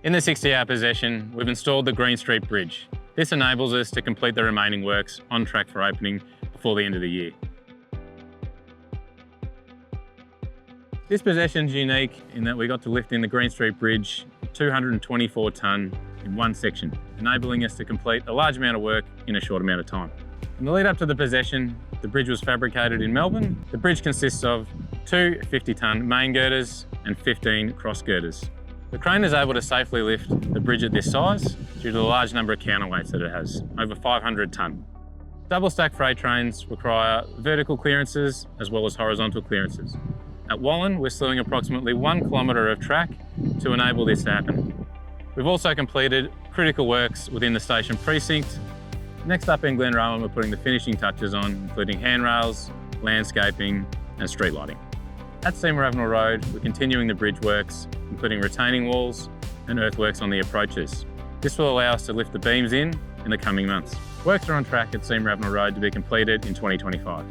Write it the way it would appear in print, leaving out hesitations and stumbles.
In the 60-hour possession, we've installed the Green Street Bridge. This enables us to complete the remaining works on track for opening before the end of the year. This possession's unique in that we got to lift in the Green Street Bridge 224 tonne in one section, enabling us to complete a large amount of work in a short amount of time. In the lead up to the possession, the bridge was fabricated in Melbourne. The bridge consists of two 50-tonne main girders and 15 cross girders. The crane is able to safely lift the bridge at this size due to the large number of counterweights that it has, over 500 tonne. Double stack freight trains require vertical clearances as well as horizontal clearances. At Wallen, we're slewing approximately 1 kilometre of track to enable this to happen. We've also completed critical works within the station precinct. Next up in Glenrowan, we're putting the finishing touches on, including handrails, landscaping and street lighting. At Seamvale Road, we're continuing the bridge works, including retaining walls and earthworks on the approaches. This will allow us to lift the beams in the coming months. Works are on track at Seamvale Road to be completed in 2025.